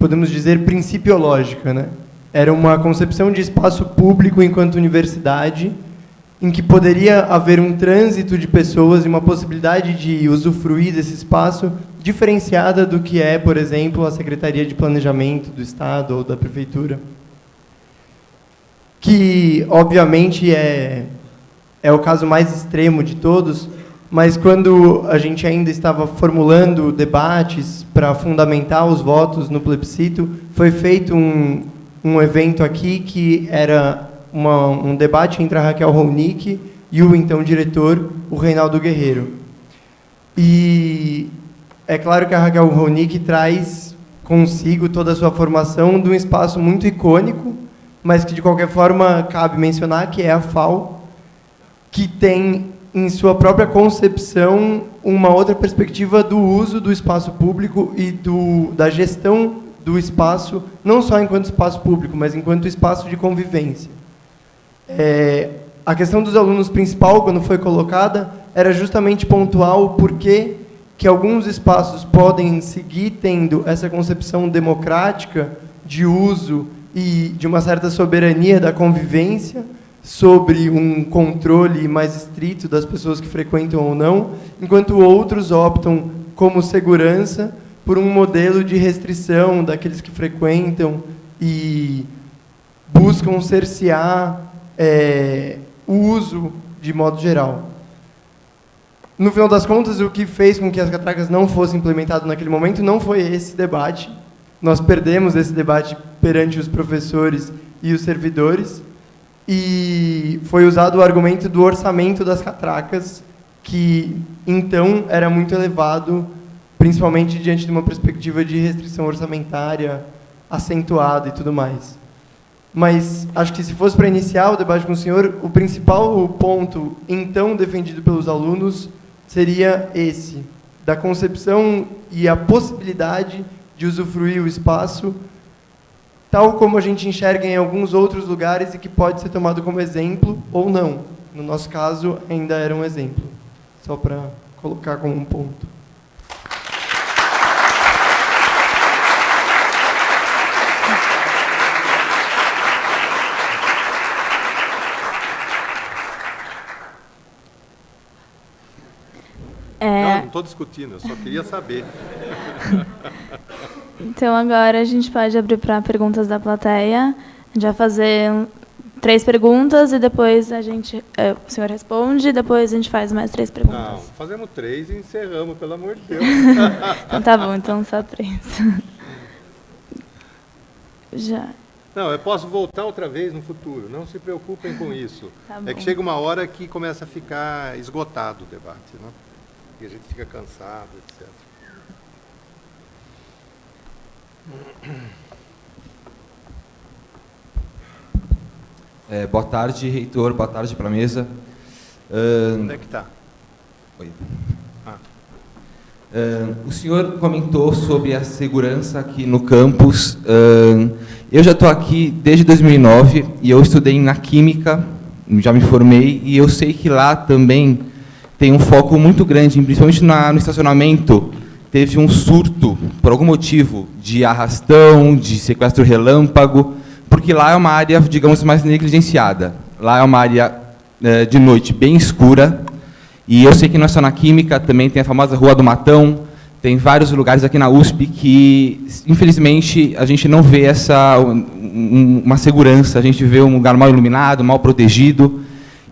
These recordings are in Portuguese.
podemos dizer, principiológica, né? Era uma concepção de espaço público enquanto universidade, em que poderia haver um trânsito de pessoas e uma possibilidade de usufruir desse espaço diferenciada do que é, por exemplo, a Secretaria de Planejamento do Estado ou da Prefeitura. Que, obviamente, é o caso mais extremo de todos, mas quando a gente ainda estava formulando debates para fundamentar os votos no plebiscito, foi feito um evento aqui que era um debate entre a Raquel Ronick e o então diretor, o Reinaldo Guerreiro. E é claro que a Raquel Ronick traz consigo toda a sua formação de um espaço muito icônico, mas que, de qualquer forma, cabe mencionar que é a FAU, que tem, em sua própria concepção, uma outra perspectiva do uso do espaço público e da gestão do espaço, não só enquanto espaço público, mas enquanto espaço de convivência. A questão dos alunos principal, quando foi colocada, era justamente pontuar o porquê que alguns espaços podem seguir tendo essa concepção democrática de uso e de uma certa soberania da convivência sobre um controle mais estrito das pessoas que frequentam ou não, enquanto outros optam, como segurança, por um modelo de restrição daqueles que frequentam e buscam cercear o uso de modo geral. No final das contas, o que fez com que as catracas não fossem implementadas naquele momento não foi esse debate. Nós perdemos esse debate perante os professores e os servidores, e foi usado o argumento do orçamento das catracas, que, então, era muito elevado, principalmente diante de uma perspectiva de restrição orçamentária acentuada e tudo mais. Mas acho que, se fosse para iniciar o debate com o senhor, o principal ponto, então, defendido pelos alunos seria esse, da concepção e a possibilidade de usufruir o espaço, tal como a gente enxerga em alguns outros lugares e que pode ser tomado como exemplo ou não. No nosso caso, ainda era um exemplo. Só para colocar como um ponto. Não estou discutindo, eu só queria saber. Então, agora a gente pode abrir para perguntas da plateia. A gente vai fazer 3 perguntas e depois o senhor responde e depois a gente faz mais 3 perguntas. Não, fazemos 3 e encerramos, pelo amor de Deus. Então tá bom, então só 3. Já. Não, eu posso voltar outra vez no futuro, não se preocupem com isso. Tá bom. É que chega uma hora que começa a ficar esgotado o debate, né? E a gente fica cansado, etc. Boa tarde, reitor. Boa tarde para a mesa. Onde é que está? Oi. O senhor comentou sobre a segurança aqui no campus. Eu já estou aqui desde 2009 e eu estudei na Química, já me formei, e eu sei que lá também tem um foco muito grande, principalmente no estacionamento. Teve um surto, por algum motivo, de arrastão, de sequestro relâmpago, porque lá é uma área, digamos, mais negligenciada. Lá é uma área de noite bem escura, e eu sei que não é só na Química, também tem a famosa Rua do Matão, tem vários lugares aqui na USP que, infelizmente, a gente não vê uma segurança, a gente vê um lugar mal iluminado, mal protegido,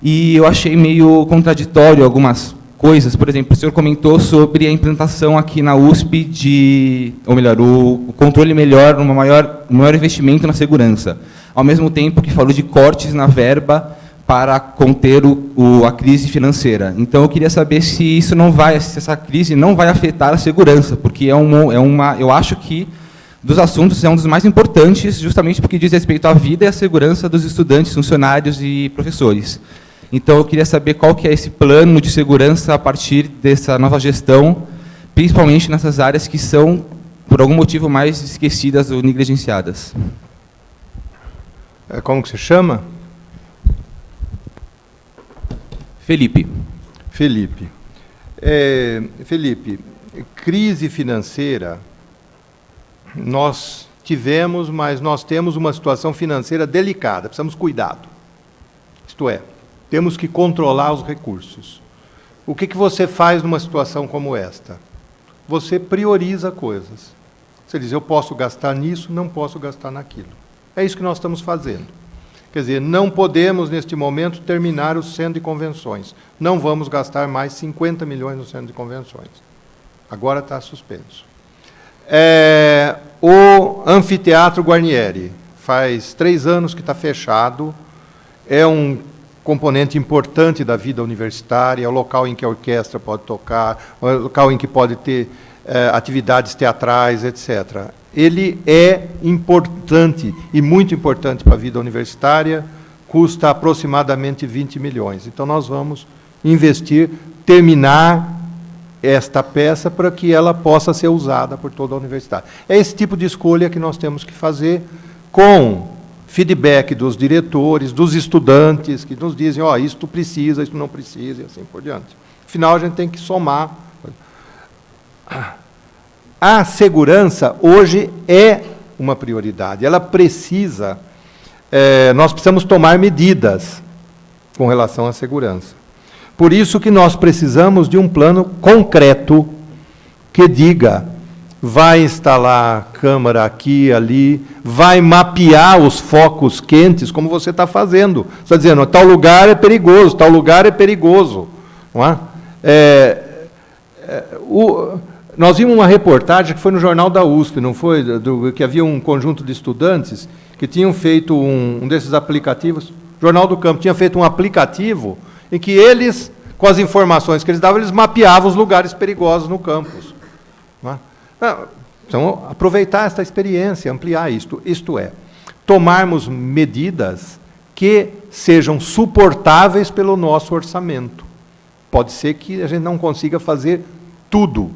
e eu achei meio contraditório algumas coisas. Por exemplo, o senhor comentou sobre a implantação aqui na USP ou melhor, o controle melhor, um maior investimento na segurança, ao mesmo tempo que falou de cortes na verba para conter a crise financeira. Então, eu queria saber se essa crise não vai afetar a segurança, porque eu acho que dos assuntos é um dos mais importantes, justamente porque diz respeito à vida e à segurança dos estudantes, funcionários e professores. Então, eu queria saber qual que é esse plano de segurança a partir dessa nova gestão, principalmente nessas áreas que são, por algum motivo, mais esquecidas ou negligenciadas. Como que se chama? Felipe. Felipe. Felipe, crise financeira, nós tivemos, mas nós temos uma situação financeira delicada, precisamos cuidado. Isto é, temos que controlar os recursos. O que você faz numa situação como esta? Você prioriza coisas. Você diz, eu posso gastar nisso, não posso gastar naquilo. É isso que nós estamos fazendo. Quer dizer, não podemos, neste momento, terminar o centro de convenções. Não vamos gastar mais 50 milhões no centro de convenções. Agora está suspenso. O Anfiteatro Guarnieri, faz 3 anos que está fechado, é um componente importante da vida universitária, é o local em que a orquestra pode tocar, é o local em que pode ter atividades teatrais, etc. Ele é importante, e muito importante para a vida universitária, custa aproximadamente 20 milhões. Então, nós vamos investir, terminar esta peça para que ela possa ser usada por toda a universidade. É esse tipo de escolha que nós temos que fazer com feedback dos diretores, dos estudantes, que nos dizem, ó, isto precisa, isto não precisa, e assim por diante. Afinal, a gente tem que somar. A segurança, hoje, é uma prioridade. Ela precisa, nós precisamos tomar medidas com relação à segurança. Por isso que nós precisamos de um plano concreto que diga, vai instalar câmara aqui, ali, vai mapear os focos quentes, como você está fazendo. Você está dizendo, tal lugar é perigoso, tal lugar é perigoso. Não é? Nós vimos uma reportagem que foi no Jornal da USP, não foi? Que havia um conjunto de estudantes que tinham feito um desses aplicativos. O Jornal do Campo tinha feito um aplicativo em que eles, com as informações que eles davam, eles mapeavam os lugares perigosos no campus. Não é? Então, aproveitar esta experiência, ampliar isto. Isto é, tomarmos medidas que sejam suportáveis pelo nosso orçamento. Pode ser que a gente não consiga fazer tudo,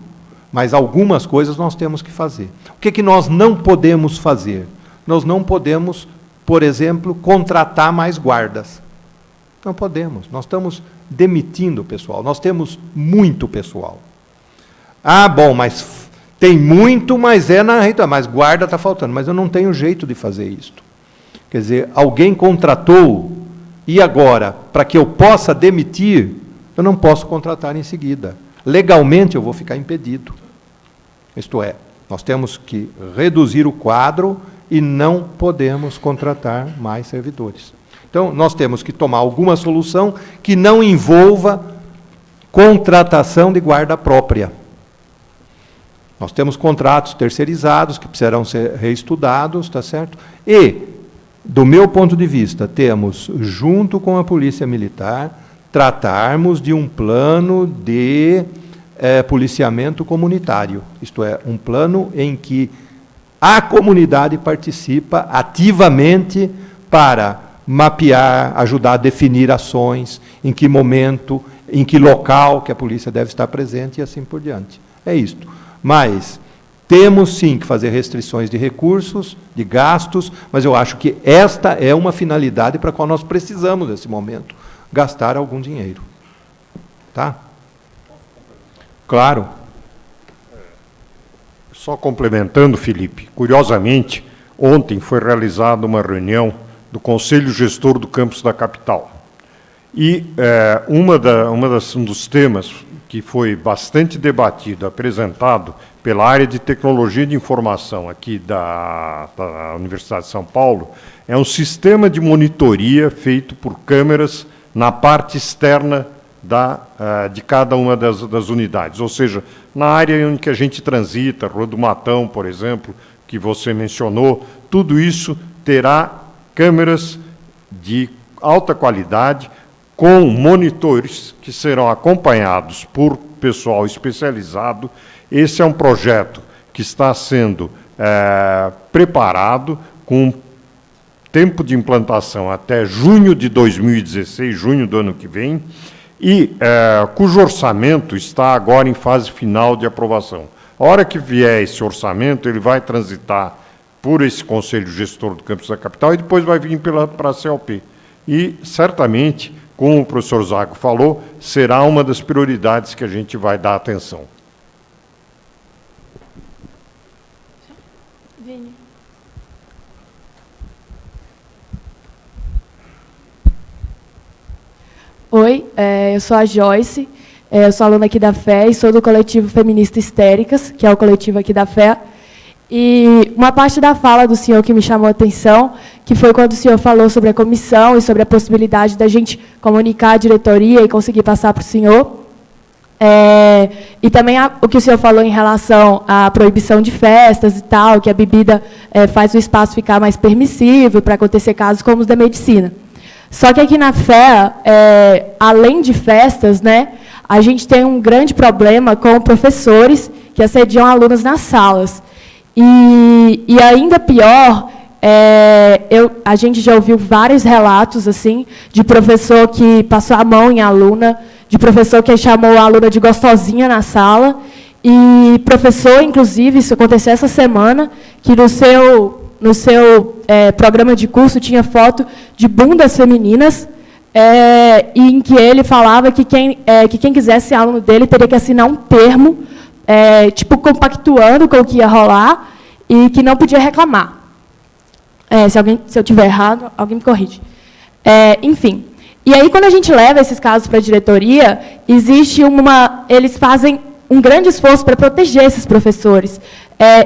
mas algumas coisas nós temos que fazer. O que nós não podemos fazer? Nós não podemos, por exemplo, contratar mais guardas. Não podemos. Nós estamos demitindo o pessoal. Nós temos muito pessoal. Ah, bom, mas tem muito, mas mas guarda está faltando. Mas eu não tenho jeito de fazer isto. Quer dizer, alguém contratou, e agora, para que eu possa demitir, eu não posso contratar em seguida. Legalmente, eu vou ficar impedido. Isto é, nós temos que reduzir o quadro e não podemos contratar mais servidores. Então, nós temos que tomar alguma solução que não envolva contratação de guarda própria. Nós temos contratos terceirizados que precisarão ser reestudados, está certo? E, do meu ponto de vista, temos, junto com a Polícia Militar, tratarmos de um plano de policiamento comunitário. Isto é, um plano em que a comunidade participa ativamente para mapear, ajudar a definir ações, em que momento, em que local que a polícia deve estar presente e assim por diante. É isto. Mas temos sim que fazer restrições de recursos, de gastos, mas eu acho que esta é uma finalidade para a qual nós precisamos, nesse momento, gastar algum dinheiro. Tá? Claro. Só complementando, Felipe, curiosamente, ontem foi realizada uma reunião do Conselho Gestor do Campus da Capital. E um dos temas que foi bastante debatido, apresentado pela área de tecnologia de informação aqui da Universidade de São Paulo, é um sistema de monitoria feito por câmeras na parte externa de cada uma das unidades. Ou seja, na área em que a gente transita, Rua do Matão, por exemplo, que você mencionou, tudo isso terá câmeras de alta qualidade, com monitores que serão acompanhados por pessoal especializado. Esse é um projeto que está sendo preparado com tempo de implantação até junho de 2016, junho do ano que vem, e cujo orçamento está agora em fase final de aprovação. A hora que vier esse orçamento, ele vai transitar por esse Conselho Gestor do Campus da Capital e depois vai vir para a CLP. E, certamente, como o professor Zago falou, será uma das prioridades que a gente vai dar atenção. Vini. Oi, eu sou a Joyce, eu sou aluna aqui da Fé e sou do coletivo Feminista Histéricas, que é o coletivo aqui da Fé. E uma parte da fala do senhor que me chamou a atenção, que foi quando o senhor falou sobre a comissão e sobre a possibilidade da gente comunicar a diretoria e conseguir passar para o senhor. E também o que o senhor falou em relação à proibição de festas e tal, que a bebida faz o espaço ficar mais permissível para acontecer casos como os da medicina. Só que aqui na FEA, além de festas, né, a gente tem um grande problema com professores que assediam alunos nas salas. E ainda pior, a gente já ouviu vários relatos assim, de professor que passou a mão em aluna, de professor que chamou a aluna de gostosinha na sala, e professor, inclusive, isso aconteceu essa semana, que no seu programa de curso tinha foto de bundas femininas, e em que ele falava que quem quisesse ser aluno dele teria que assinar um termo, tipo, compactuando com o que ia rolar, e que não podia reclamar. Se eu estiver errado, alguém me corrige. Enfim. E aí, quando a gente leva esses casos para a diretoria, eles fazem um grande esforço para proteger esses professores.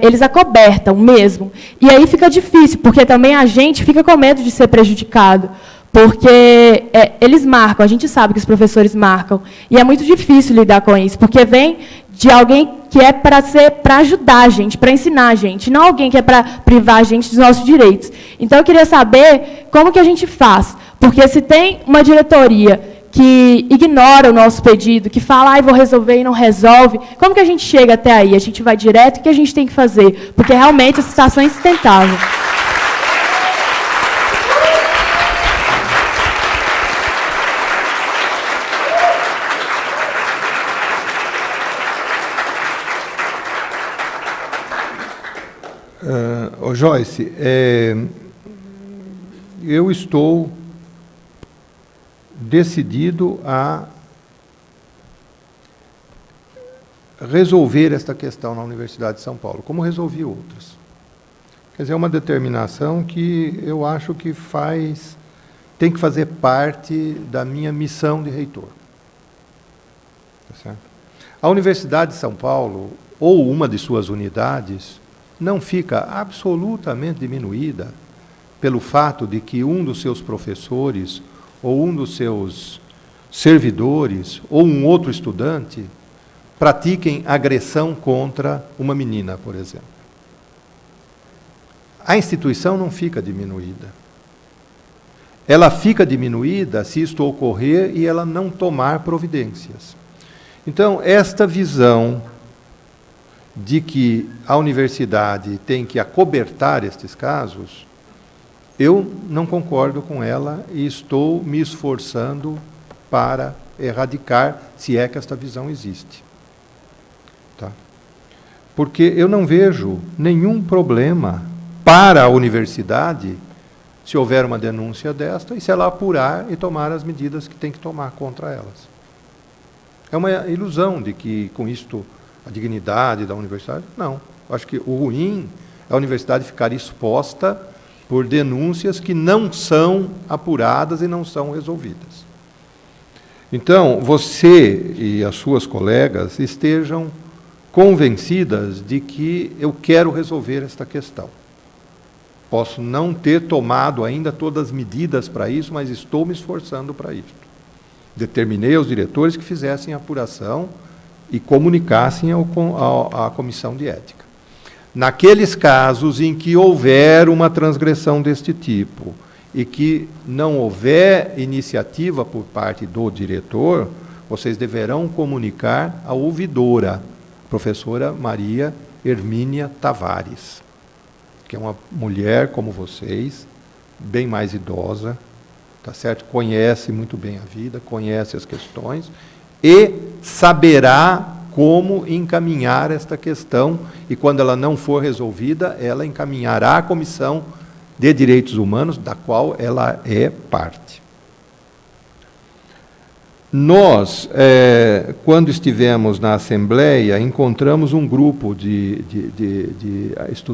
Eles acobertam mesmo. E aí fica difícil, porque também a gente fica com medo de ser prejudicado. Porque eles marcam, a gente sabe que os professores marcam. E é muito difícil lidar com isso, porque vem de alguém que é para ajudar a gente, para ensinar a gente, não alguém que é para privar a gente dos nossos direitos. Então, eu queria saber como que a gente faz. Porque se tem uma diretoria que ignora o nosso pedido, que fala, vou resolver e não resolve, como que a gente chega até aí? A gente vai direto? O que a gente tem que fazer? Porque, realmente, a situação é insustentável. Joyce, eu estou decidido a resolver esta questão na Universidade de São Paulo, como resolvi outras. Quer dizer, é uma determinação que eu acho que tem que fazer parte da minha missão de reitor. Tá certo? A Universidade de São Paulo, ou uma de suas unidades, não fica absolutamente diminuída pelo fato de que um dos seus professores ou um dos seus servidores ou um outro estudante pratiquem agressão contra uma menina, por exemplo. A instituição não fica diminuída. Ela fica diminuída se isto ocorrer e ela não tomar providências. Então, esta visão de que a universidade tem que acobertar estes casos, eu não concordo com ela e estou me esforçando para erradicar, se é que esta visão existe. Tá? Porque eu não vejo nenhum problema para a universidade se houver uma denúncia desta e se ela apurar e tomar as medidas que tem que tomar contra elas. É uma ilusão de que, com isto, a dignidade da universidade, não. Acho que o ruim é a universidade ficar exposta por denúncias que não são apuradas e não são resolvidas. Então, você e as suas colegas estejam convencidas de que eu quero resolver esta questão. Posso não ter tomado ainda todas as medidas para isso, mas estou me esforçando para isso. Determinei aos diretores que fizessem a apuração e comunicassem à comissão de ética. Naqueles casos em que houver uma transgressão deste tipo e que não houver iniciativa por parte do diretor, vocês deverão comunicar à ouvidora, professora Maria Hermínia Tavares, que é uma mulher como vocês, bem mais idosa, tá certo? Conhece muito bem a vida, conhece as questões e saberá como encaminhar esta questão, e quando ela não for resolvida, ela encaminhará à Comissão de Direitos Humanos, da qual ela é parte. Nós, quando estivemos na Assembleia, encontramos um grupo de estudantes